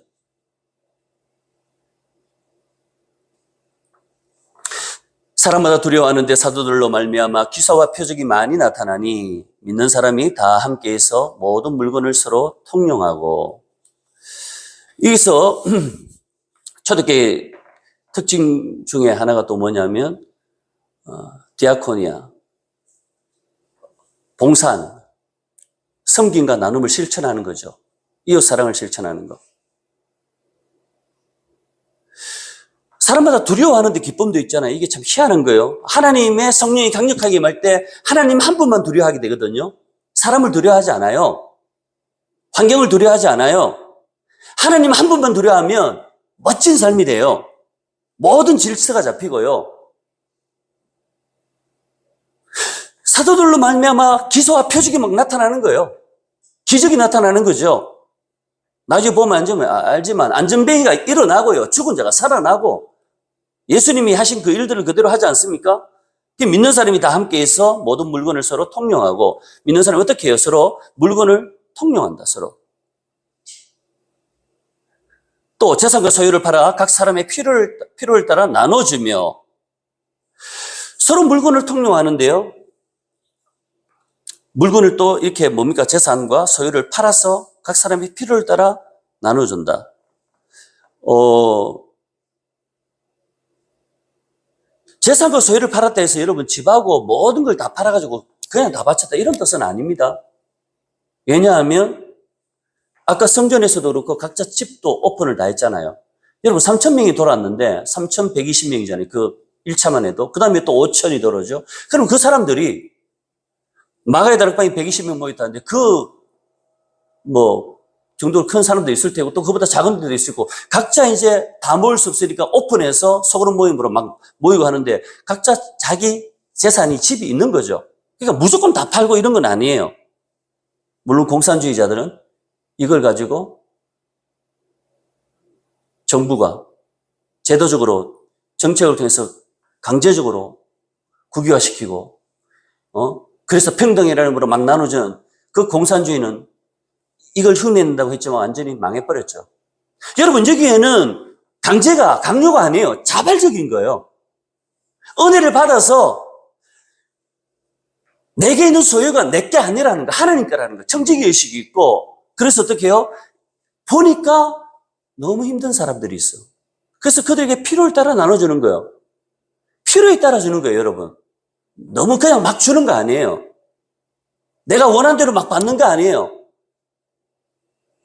사람마다 두려워하는데 사도들로 말미암아 기사와 표적이 많이 나타나니 믿는 사람이 다 함께해서 모든 물건을 서로 통용하고. 여기서 초대교회 특징 중에 하나가 또 뭐냐면 디아코니아, 봉사하는, 섬김과 나눔을 실천하는 거죠. 이웃 사랑을 실천하는 거. 사람마다 두려워하는데 기쁨도 있잖아요. 이게 참 희한한 거예요. 하나님의 성령이 강력하게 임할 때 하나님 한 분만 두려워하게 되거든요. 사람을 두려워하지 않아요. 환경을 두려워하지 않아요. 하나님 한 분만 두려워하면 멋진 삶이 돼요. 모든 질서가 잡히고요. 사도들로 말미암아 기사와 표적이 막 나타나는 거예요. 기적이 나타나는 거죠. 나중에 보면 알지만 안전뱅이가 일어나고요. 죽은 자가 살아나고 예수님이 하신 그 일들을 그대로 하지 않습니까? 믿는 사람이 다 함께해서 모든 물건을 서로 통용하고, 믿는 사람이 어떻게 해요? 서로 물건을 통용한다. 서로. 또 재산과 소유를 팔아 각 사람의 필요를 따라 나눠주며, 서로 물건을 통용하는데요. 물건을 또 이렇게 재산과 소유를 팔아서 각 사람의 필요를 따라 나눠준다. 재산과 소유를 팔았다 해서 여러분 집하고 모든 걸 다 팔아가지고 그냥 다 바쳤다, 이런 뜻은 아닙니다. 왜냐하면 아까 성전에서도 그렇고 각자 집도 오픈을 다 했잖아요. 여러분 3,000명이 돌았는데 3,120명이잖아요. 그 1차만 해도. 그 다음에 또 5,000이 돌아오죠. 그럼 그 사람들이 마가의 다락방에 120명 모였다는데 정도로 큰 사람도 있을 테고 또 그보다 작은 데도 있을 거고, 각자 이제 다 모일 수 없으니까 오픈해서 소그룹 모임으로 막 모이고 하는데 각자 자기 재산이, 집이 있는 거죠. 그러니까 무조건 다 팔고 이런 건 아니에요. 물론 공산주의자들은 이걸 가지고 정부가 제도적으로 정책을 통해서 강제적으로 국유화시키고, 그래서 평등이라는 이름으로 막 나눠주는 그 공산주의는 이걸 흉내낸다고 했지만 완전히 망해버렸죠. 여러분, 여기에는 강요가 아니에요. 자발적인 거예요. 은혜를 받아서 내게 있는 소유가 내게 아니라는 거, 하나님 거라는 거, 청지기의식이 있고, 그래서 어떻게 해요? 보니까 너무 힘든 사람들이 있어. 그래서 그들에게 필요를 따라 나눠주는 거예요. 필요에 따라 주는 거예요, 여러분. 너무 그냥 막 주는 거 아니에요. 내가 원하는 대로 막 받는 거 아니에요.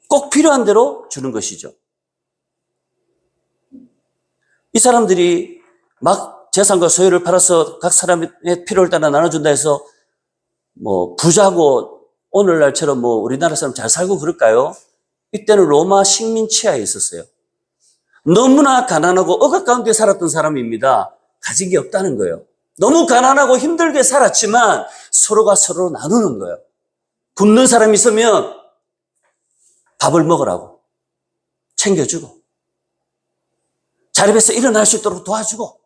꼭 필요한 대로 주는 것이죠. 이 사람들이 막 재산과 소유를 팔아서 각 사람의 필요를 따라 나눠준다 해서 부자고 오늘날처럼 우리나라 사람 잘 살고 그럴까요? 이때는 로마 식민 치하에 있었어요. 너무나 가난하고 억압 가운데 살았던 사람입니다. 가진 게 없다는 거예요. 너무 가난하고 힘들게 살았지만 서로가 서로 나누는 거예요. 굶는 사람이 있으면 밥을 먹으라고 챙겨주고, 자립해서 일어날 수 있도록 도와주고.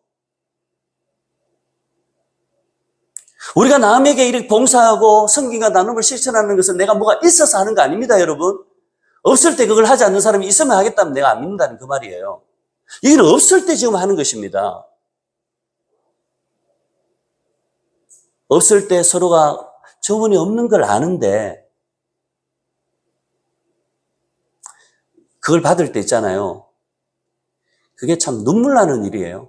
우리가 남에게 이렇게 봉사하고 섬김과 나눔을 실천하는 것은 내가 뭐가 있어서 하는 거 아닙니다, 여러분. 없을 때 그걸 하지 않는 사람이 있으면 하겠다면 내가 안 믿는다는 그 말이에요. 이건 없을 때 지금 하는 것입니다. 없을 때 서로가 저분이 없는 걸 아는데 그걸 받을 때 있잖아요. 그게 참 눈물 나는 일이에요.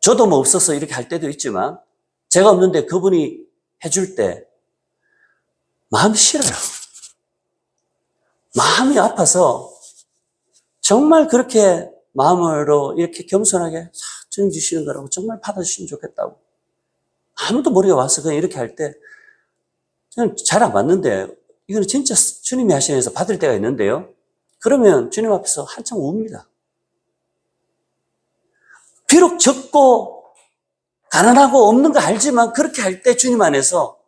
저도 없어서 이렇게 할 때도 있지만 제가 없는데 그분이 해줄 때 마음이 싫어요. 마음이 아파서 정말 그렇게 마음으로 이렇게 겸손하게 주님 주시는 거라고 정말 받아주시면 좋겠다고. 아무도 머리가 와서 그냥 이렇게 할 때 저는 잘 안 맞는데 이거는 진짜 주님이 하시는 데서 받을 때가 있는데요. 그러면 주님 앞에서 한참 웁니다. 비록 적고 가난하고 없는 거 알지만 그렇게 할 때 주님 안에서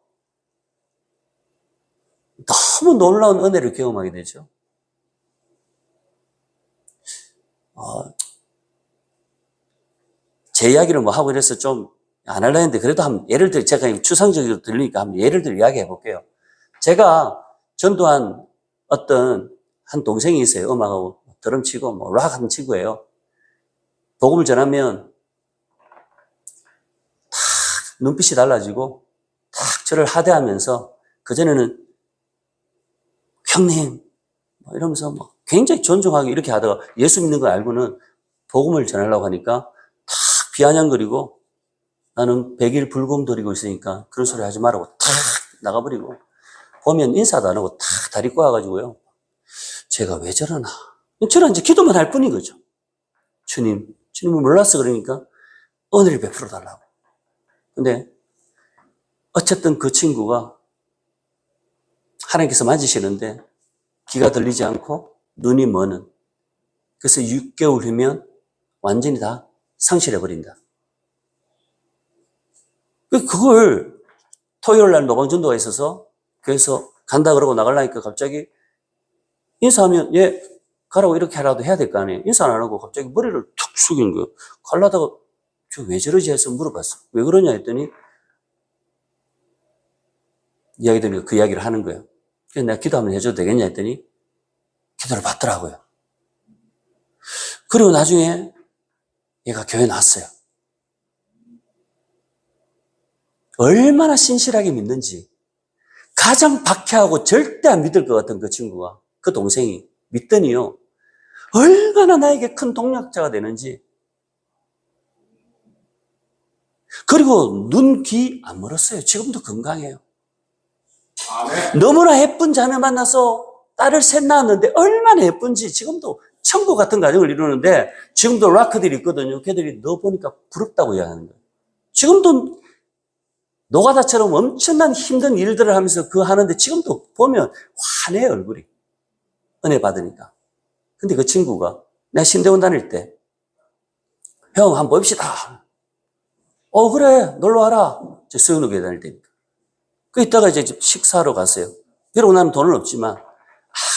너무 놀라운 은혜를 경험하게 되죠. 제 이야기를 뭐 하고 이래서 좀 안 하려 했는데 그래도 예를 들어 제가 추상적으로 들리니까 한번 예를 들어 이야기해 볼게요. 제가 전도한 어떤 한 동생이 있어요. 음악하고 드럼 치고 뭐 락 하는 친구예요. 복음을 전하면 탁 눈빛이 달라지고 탁 저를 하대하면서 그전에는 형님 뭐 이러면서 뭐 굉장히 존중하게 이렇게 하다가 예수 믿는 걸 알고는 복음을 전하려고 하니까 탁 비아냥거리고 나는 100일 불금 드리고 있으니까 그런 소리 하지 말라고 탁 나가버리고 보면 인사도 안 하고 탁 다리 꼬아가지고요. 제가 왜 저러나. 저는 이제 기도만 할 뿐인 거죠. 주님을 몰라서 그러니까 은혜를 베풀어 달라고. 근데 어쨌든 그 친구가 하나님께서 만지시는데 귀가 들리지 않고 눈이 머는. 그래서 6개월 후면 완전히 다 상실해버린다. 그걸 토요일 날 노방전도가 있어서 교회에서 간다 그러고 나가려니까 갑자기 인사하면 예 가라고 이렇게 하라도 해야 될 거 아니에요. 인사 안 하고 갑자기 머리를 툭 숙인 거예요. 가려다가 저 왜 저러지 해서 물어봤어. 왜 그러냐 했더니 이야기들이 그 이야기를 하는 거예요. 그래서 내가 기도 한번 해줘도 되겠냐 했더니 기도를 받더라고요. 그리고 나중에 얘가 교회에 나왔어요. 얼마나 신실하게 믿는지 가장 박해하고 절대 안 믿을 것 같은 그 친구가 그 동생이 믿더니요 얼마나 나에게 큰 동력자가 되는지. 그리고 눈, 귀 안 멀었어요. 지금도 건강해요. 아멘. 너무나 예쁜 자녀 만나서 딸을 셋 낳았는데 얼마나 예쁜지 지금도 천국 같은 가정을 이루는데 지금도 락커들이 있거든요. 걔들이 너 보니까 부럽다고 이야기하는 거예요. 지금도 노가다처럼 엄청난 힘든 일들을 하면서 그거 하는데 지금도 보면 환해요, 얼굴이. 은혜 받으니까. 근데 그 친구가 내가 신대원 다닐 때 형, 한번 봅시다. 그래, 놀러 와라. 저 수영로교회 다닐 때니까. 그 이따가 이제 식사하러 갔어요. 비록 나는 돈은 없지만,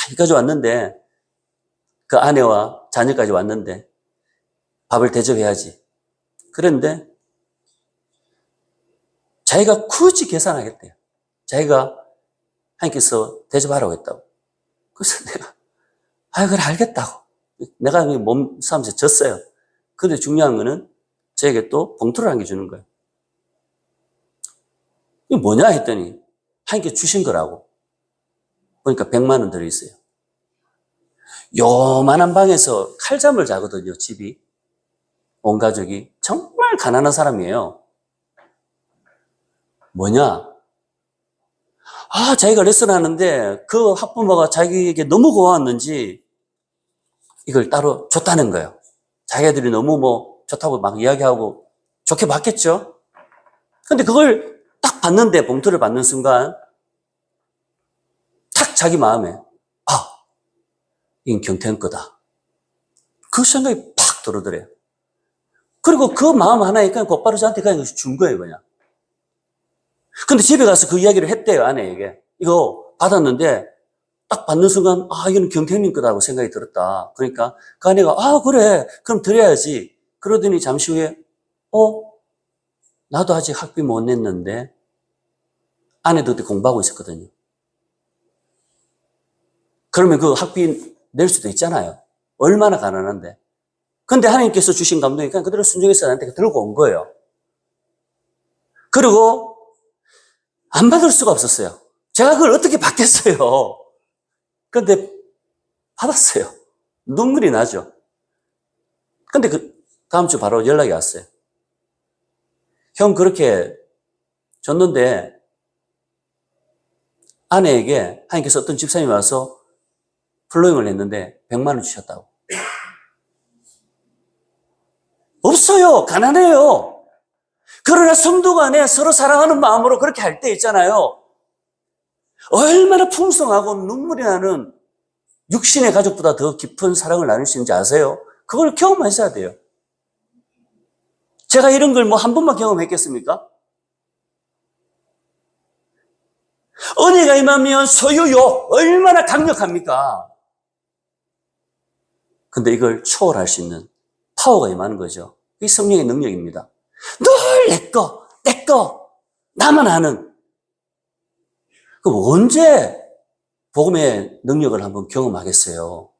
여기까지 왔는데, 그 아내와 자녀까지 왔는데, 밥을 대접해야지. 그런데, 자기가 굳이 계산하겠대요. 자기가 하나님께서 대접하라고 했다고. 그래서 내가, 그래, 알겠다고. 내가 몸싸움에서 졌어요. 근데 중요한 거는 저에게 또 봉투를 안겨주는 거예요. 이게 뭐냐 했더니, 하나님께 주신 거라고. 보니까 100만 원 들어있어요. 요만한 방에서 칼잠을 자거든요, 집이. 온 가족이. 정말 가난한 사람이에요. 뭐냐? 자기가 레슨 하는데 그 학부모가 자기에게 너무 고마웠는지 이걸 따로 줬다는 거예요. 자기들이 너무 좋다고 막 이야기하고 좋게 받겠죠? 근데 그걸 딱 받는데, 봉투를 받는 순간, 탁 자기 마음에, 이건 경태형 거다. 그 생각이 팍 들어오더래요. 그리고 그 마음 하나에 그냥 곧바로 저한테 그냥 준 거예요, 그냥. 근데 집에 가서 그 이야기를 했대요, 아내에게. 이거 받았는데, 딱 받는 순간, 이거는 경태님 거다라고 생각이 들었다. 그러니까 그 아내가, 그래, 그럼 드려야지. 그러더니 잠시 후에, 나도 아직 학비 못 냈는데, 아내도 그때 공부하고 있었거든요. 그러면 그 학비 낼 수도 있잖아요. 얼마나 가난한데. 근데 하나님께서 주신 감동이 그냥 그대로 순종해서 나한테 들고 온 거예요. 그리고 안 받을 수가 없었어요. 제가 그걸 어떻게 받겠어요. 근데 받았어요. 눈물이 나죠. 근데 그 다음 주 바로 연락이 왔어요. 형 그렇게 줬는데 아내에게 하나님께서 어떤 집사님이 와서 플로잉을 했는데 100만 원 주셨다고. 없어요. 가난해요. 그러나 성도 간에 서로 사랑하는 마음으로 그렇게 할 때 있잖아요. 얼마나 풍성하고 눈물이 나는 육신의 가족보다 더 깊은 사랑을 나눌 수 있는지 아세요? 그걸 경험하셔야 돼요. 제가 이런 걸 뭐 한 번만 경험했겠습니까? 은혜가 임하면 소유욕 얼마나 강력합니까? 근데 이걸 초월할 수 있는 파워가 임하는 거죠. 이게 성령의 능력입니다. 늘 내 거, 나만 아는. 그럼 언제 복음의 능력을 한번 경험하겠어요?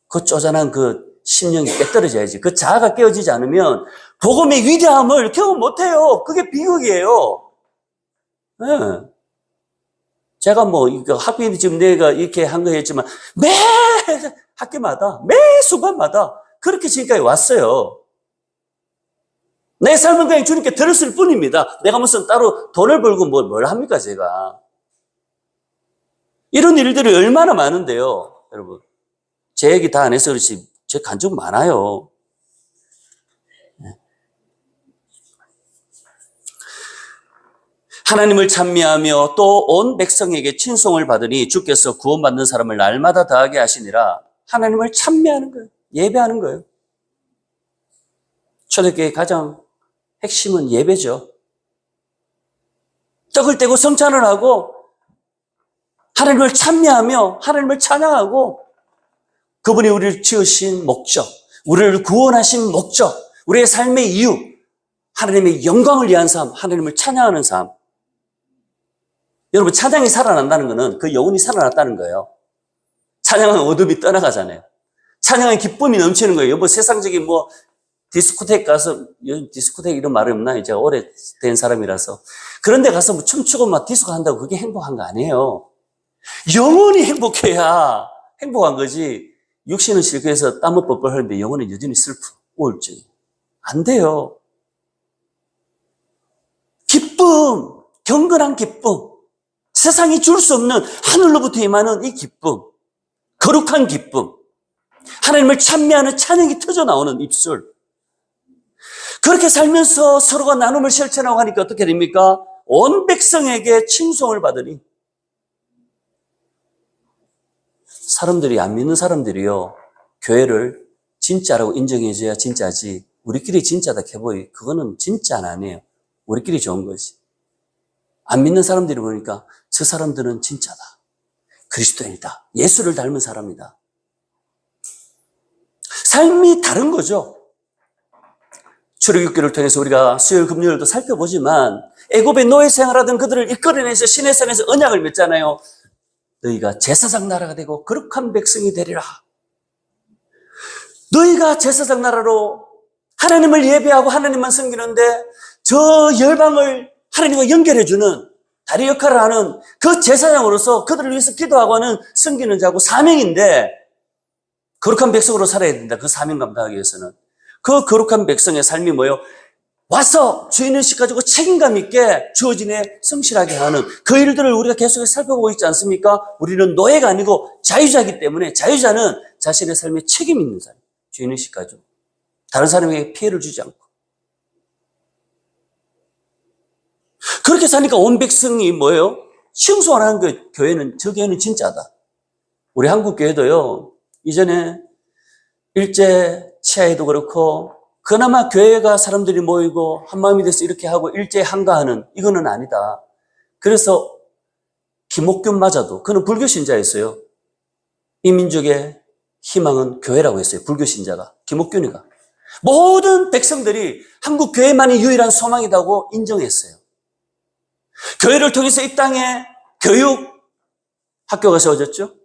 그 쪼잔한 그 심령이 깨떨어져야지. 그 자아가 깨어지지 않으면 복음의 위대함을 경험 못해요. 그게 비극이에요. 네. 제가 뭐 학비 지금 내가 이렇게 한 거였지만 매 학교마다 매 순간마다 그렇게 지금까지 왔어요. 내 삶은 그냥 주님께 들었을 뿐입니다. 내가 무슨 따로 돈을 벌고 뭘 합니까 제가. 이런 일들이 얼마나 많은데요, 여러분. 제 얘기 다 안 해서 그렇지 제 간증 많아요. 하나님을 찬미하며 또 온 백성에게 칭송을 받으니 주께서 구원받는 사람을 날마다 더하게 하시니라. 하나님을 찬미하는 거예요. 예배하는 거예요. 초대교회의 가장 핵심은 예배죠. 떡을 떼고 성찬을 하고 하나님을 찬미하며 하나님을 찬양하고 그분이 우리를 지으신 목적, 우리를 구원하신 목적, 우리의 삶의 이유, 하나님의 영광을 위한 삶, 하나님을 찬양하는 삶. 여러분 찬양이 살아난다는 것은 그 영혼이 살아났다는 거예요. 찬양은 어둠이 떠나가잖아요. 찬양은 기쁨이 넘치는 거예요. 뭐 세상적인 뭐 디스코텍 가서, 디스코텍 이런 말이 없나? 제가 오래된 사람이라서. 그런 데 가서 뭐 춤추고 막 디스코 한다고 그게 행복한 거 아니에요. 영혼이 행복해야 행복한 거지. 육신은 실컷해서 땀을 뻘뻘 흘리는데 영혼은 여전히 슬프, 우울증. 안 돼요. 기쁨, 경건한 기쁨. 세상이 줄 수 없는 하늘로부터 임하는 이 기쁨. 거룩한 기쁨. 하나님을 찬미하는 찬양이 터져나오는 입술. 그렇게 살면서 서로가 나눔을 실천하고 하니까 어떻게 됩니까? 온 백성에게 칭송을 받으니. 사람들이, 안 믿는 사람들이요, 교회를 진짜라고 인정해줘야 진짜지, 우리끼리 진짜다 해보이, 그거는 진짜는 아니에요. 우리끼리 좋은 거지. 안 믿는 사람들이 보니까 저 사람들은 진짜다. 그리스도인이다. 예수를 닮은 사람이다. 삶이 다른 거죠. 출애굽기를 통해서 우리가 수요일 금요일도 살펴보지만 애굽의 노예 생활하던 그들을 이끌어내서 시내산에서 언약을 맺잖아요. 너희가 제사장 나라가 되고 거룩한 백성이 되리라. 너희가 제사장 나라로 하나님을 예배하고 하나님만 섬기는데 저 열방을 하나님과 연결해주는 다리 역할을 하는 그 제사장으로서 그들을 위해서 기도하고 하는 섬기는 자고 사명인데 거룩한 백성으로 살아야 된다. 그 사명 감당하기 위해서는. 그 거룩한 백성의 삶이 뭐예요? 와서 주인의식 가지고 책임감 있게 주어진 애 성실하게 하는 그 일들을 우리가 계속해서 살펴보고 있지 않습니까? 우리는 노예가 아니고 자유자이기 때문에 자유자는 자신의 삶에 책임 있는 사람, 주인의식 가지고 다른 사람에게 피해를 주지 않고 그렇게 사니까 온 백성이 뭐예요? 칭송을 하는 그 교회는, 저 교회는 진짜다. 우리 한국 교회도요, 이전에 일제 치하에도 그렇고 그나마 교회가 사람들이 모이고 한마음이 돼서 이렇게 하고 일제에 한가하는 이거는 아니다. 그래서 김옥균마저도 그는 불교 신자였어요. 이 민족의 희망은 교회라고 했어요. 불교 신자가 김옥균이가 모든 백성들이 한국 교회만이 유일한 소망이라고 인정했어요. 교회를 통해서 이 땅에 교육 학교가 세워졌죠.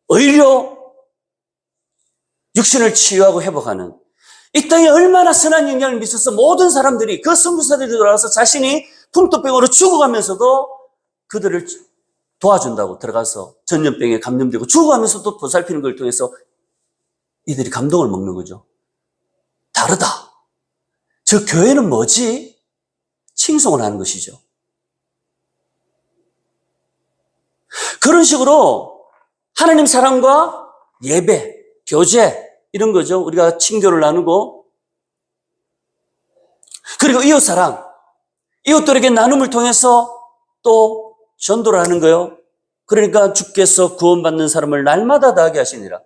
의료, 육신을 치유하고 회복하는 이 땅에 얼마나 선한 영향을 미쳐서 모든 사람들이 그 선교사들이 돌아와서 자신이 풍토병으로 죽어가면서도 그들을 도와준다고 들어가서 전염병에 감염되고 죽어가면서도 보살피는 걸 통해서 이들이 감동을 먹는 거죠. 다르다. 저 교회는 뭐지? 칭송을 하는 것이죠. 그런 식으로 하나님 사랑과 예배, 교제 이런 거죠. 우리가 친교를 나누고 그리고 이웃사랑, 이웃들에게 나눔을 통해서 또 전도를 하는 거예요. 그러니까 주께서 구원받는 사람을 날마다 다하게 하시니라.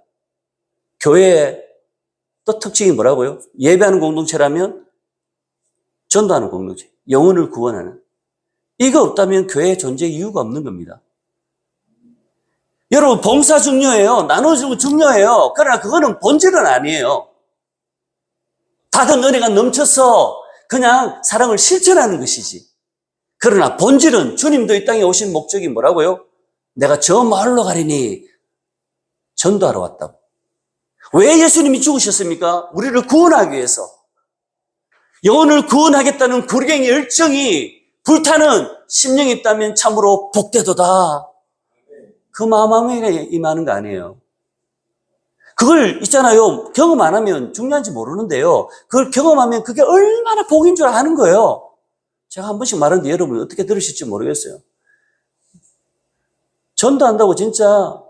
교회의 또 특징이 뭐라고요? 예배하는 공동체라면 전도하는 공동체, 영혼을 구원하는. 이거 없다면 교회의 존재 이유가 없는 겁니다. 여러분, 봉사 중요해요. 나눠주고 중요해요. 그러나 그거는 본질은 아니에요. 받은 은혜가 넘쳐서 그냥 사랑을 실천하는 것이지. 그러나 본질은 주님도 이 땅에 오신 목적이 뭐라고요? 내가 저 마을로 가리니 전도하러 왔다고. 왜 예수님이 죽으셨습니까? 우리를 구원하기 위해서. 영혼을 구원하겠다는 구령의 열정이 불타는 심령이 있다면 참으로 복되도다. 그 마음에 임하는 거 아니에요. 그걸 있잖아요. 경험 안 하면 중요한지 모르는데요. 그걸 경험하면 그게 얼마나 복인 줄 아는 거예요. 제가 한 번씩 말하는데 여러분 어떻게 들으실지 모르겠어요. 전도한다고 진짜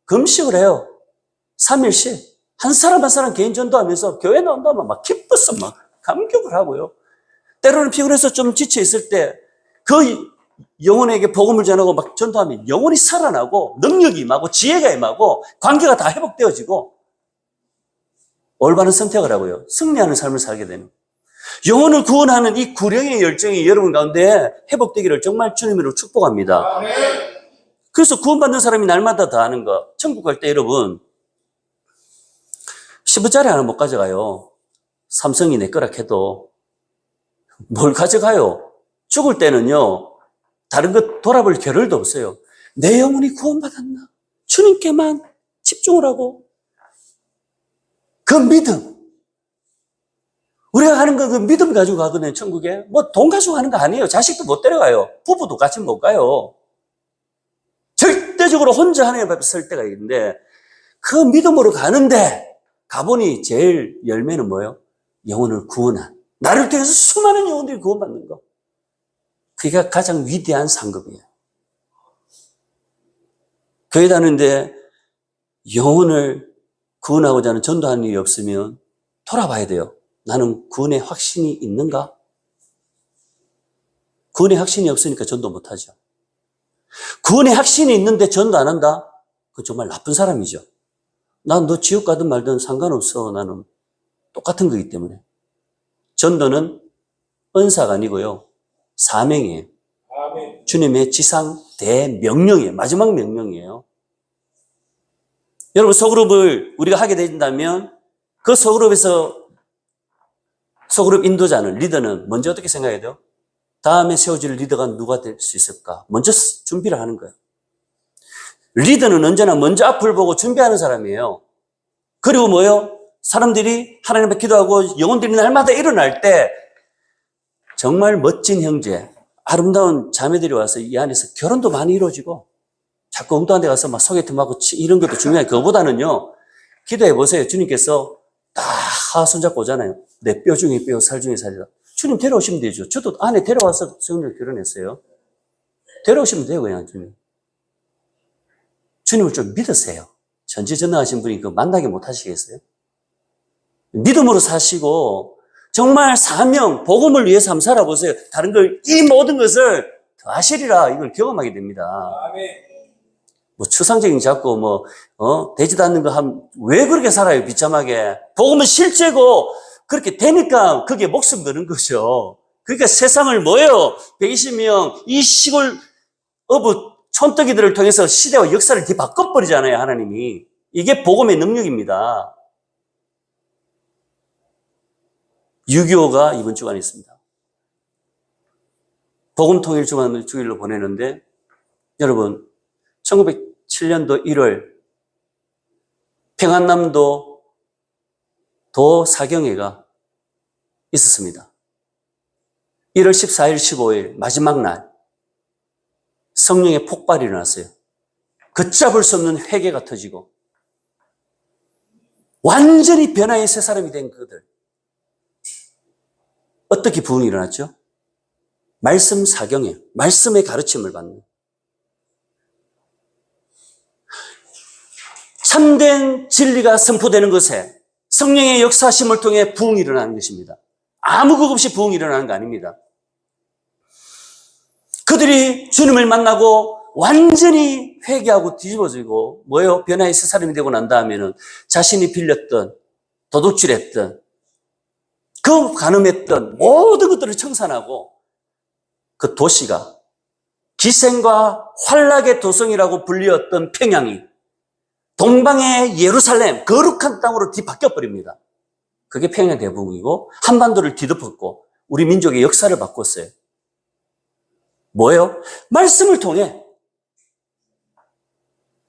금식을 해요. 3일씩. 한 사람 한 사람 개인 전도하면서 교회 나온다면 막 기뻐서 막 감격을 하고요. 때로는 피곤해서 좀 지쳐 있을 때 그 영혼에게 복음을 전하고 막 전도하면 영혼이 살아나고 능력이 임하고 지혜가 임하고 관계가 다 회복되어지고 올바른 선택을 하고요. 승리하는 삶을 살게 되는. 영혼을 구원하는 이 구령의 열정이 여러분 가운데 회복되기를 정말 주님으로 축복합니다. 그래서 구원받는 사람이 날마다 다 하는 거. 천국 갈 때 여러분 10원짜리 하나 못 가져가요. 삼성이 내 거라 해도 뭘 가져가요? 죽을 때는요, 다른 것 돌아볼 겨를도 없어요. 내 영혼이 구원받았나? 주님께만 집중을 하고. 그 믿음. 우리가 하는 건 그 믿음 가지고 가거든요, 천국에. 뭐 돈 가지고 가는 거 아니에요. 자식도 못 데려가요. 부부도 같이 못 가요. 절대적으로 혼자 하나님 앞에 설 때가 있는데, 그 믿음으로 가는데, 가보니 제일 열매는 뭐예요? 영혼을 구원한. 나를 통해서 수많은 영혼들이 구원받는 거. 그게 가장 위대한 상급이에요. 교회 다니는데 영혼을 구원하고자 하는 전도하는 일이 없으면 돌아봐야 돼요. 나는 구원의 확신이 있는가? 구원의 확신이 없으니까 전도 못하죠. 구원의 확신이 있는데 전도 안 한다? 그건 정말 나쁜 사람이죠. 난 너 지옥 가든 말든 상관없어. 나는 똑같은 거기 때문에. 전도는 은사가 아니고요. 사명이에요. 아멘. 주님의 지상 대명령이에요. 마지막 명령이에요. 여러분, 소그룹을 우리가 하게 된다면 그 소그룹에서 소그룹 인도자는, 리더는 먼저 어떻게 생각해야 돼요? 다음에 세워질 리더가 누가 될 수 있을까? 먼저 준비를 하는 거예요. 리더는 언제나 먼저 앞을 보고 준비하는 사람이에요. 그리고 뭐예요? 사람들이 하나님 앞에 기도하고 영혼들이 날마다 일어날 때 정말 멋진 형제, 아름다운 자매들이 와서 이 안에서 결혼도 많이 이루어지고 자꾸 엉뚱한 데 가서 막 소개팅하고 이런 것도 중요해. 그거보다는요, 기도해 보세요. 주님께서 다 손잡고 오잖아요. 내 뼈 중에 뼈, 살 중에 살이다. 주님 데려오시면 되죠. 저도 아내 데려와서 성령을 결혼했어요. 데려오시면 돼요, 그냥 주님. 주님을 좀 믿으세요. 전지전능하신 분이 그 만나게 못 하시겠어요? 믿음으로 사시고 정말 사명, 복음을 위해서 한번 살아보세요. 다른 걸, 이 모든 것을 더하시리라 이걸 경험하게 됩니다. 아멘. 뭐 추상적인 자꾸 되지도 않는 거 하면 왜 그렇게 살아요, 비참하게. 복음은 실제고 그렇게 되니까 그게 목숨 거는 거죠. 그러니까 세상을 뭐예요? 120명 이 시골 어부 촌뜨기들을 통해서 시대와 역사를 뒤바꿔버리잖아요, 하나님이. 이게 복음의 능력입니다. 6.25가 이번 주간에 있습니다. 복음 통일 주간을 주일로 보내는데, 여러분, 1907년도 1월, 평안남도 도 사경회가 있었습니다. 1월 14일, 15일, 마지막 날, 성령의 폭발이 일어났어요. 걷잡을 수 없는 회개가 터지고, 완전히 변화의 새 사람이 된 그들. 어떻게 부흥이 일어났죠? 말씀 사경에, 말씀의 가르침을 받는. 참된 진리가 선포되는 것에 성령의 역사심을 통해 부흥이 일어나는 것입니다. 아무 것 없이 부흥이 일어나는 거 아닙니다. 그들이 주님을 만나고 완전히 회개하고 뒤집어지고 뭐예요? 변화의 새 사람이 되고 난 다음에는 자신이 빌렸던, 도둑질했던, 그 간음했던 모든 것들을 청산하고 그 도시가 기생과 환락의 도성이라고 불리었던 평양이 동방의 예루살렘, 거룩한 땅으로 뒤바뀌어버립니다. 그게 평양 대붕이고 한반도를 뒤덮었고 우리 민족의 역사를 바꿨어요. 뭐예요? 말씀을 통해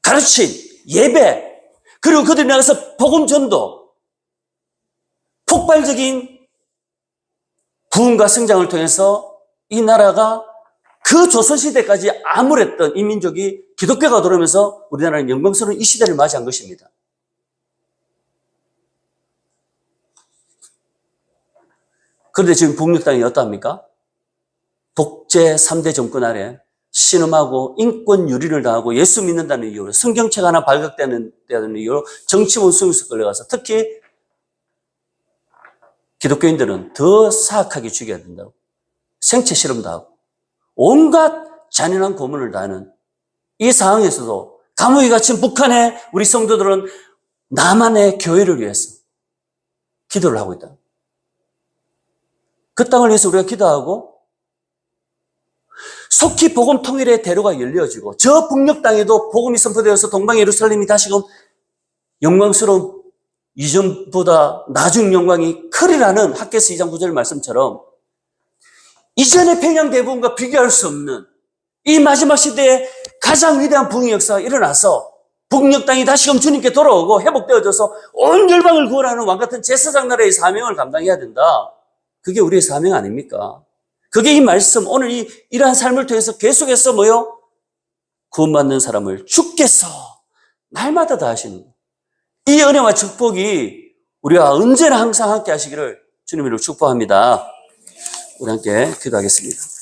가르침, 예배, 그리고 그들이 나가서 복음 전도, 폭발적인 부흥과 성장을 통해서 이 나라가 그 조선시대까지 암울했던 이 민족이 기독교가 들어오면서 우리나라는 영광스러운 이 시대를 맞이한 것입니다. 그런데 지금 북녘 땅이 어떠합니까? 독재 3대 정권 아래 신음하고 인권 유린을 당하고 예수 믿는다는 이유로 성경책 하나 발각되는 이유로 정치범 수용소 끌려가서 특히 기독교인들은 더 사악하게 죽여야 된다고 생체 실험도 하고 온갖 잔인한 고문을 다하는 이 상황에서도 감옥에 갇힌 북한의 우리 성도들은 남한의 교회를 위해서 기도를 하고 있다. 그 땅을 위해서 우리가 기도하고 속히 복음 통일의 대로가 열려지고 저 북녘 땅에도 복음이 선포되어서 동방 예루살렘이 다시금 영광스러운 이전보다 나중 영광이 크리라는 학개서 2장 9절 말씀처럼 이전의 평양 대부분과 비교할 수 없는 이 마지막 시대에 가장 위대한 부흥의 역사가 일어나서 북녘 땅이 다시금 주님께 돌아오고 회복되어져서 온 열방을 구원하는 왕같은 제사장 나라의 사명을 감당해야 된다. 그게 우리의 사명 아닙니까? 그게 이 말씀, 오늘 이러한 삶을 통해서 계속해서 뭐요? 구원받는 사람을 주께서 날마다 다 하시는 거예요. 이 은혜와 축복이 우리와 언제나 항상 함께 하시기를 주님 이름으로 축복합니다. 우리 함께 기도하겠습니다.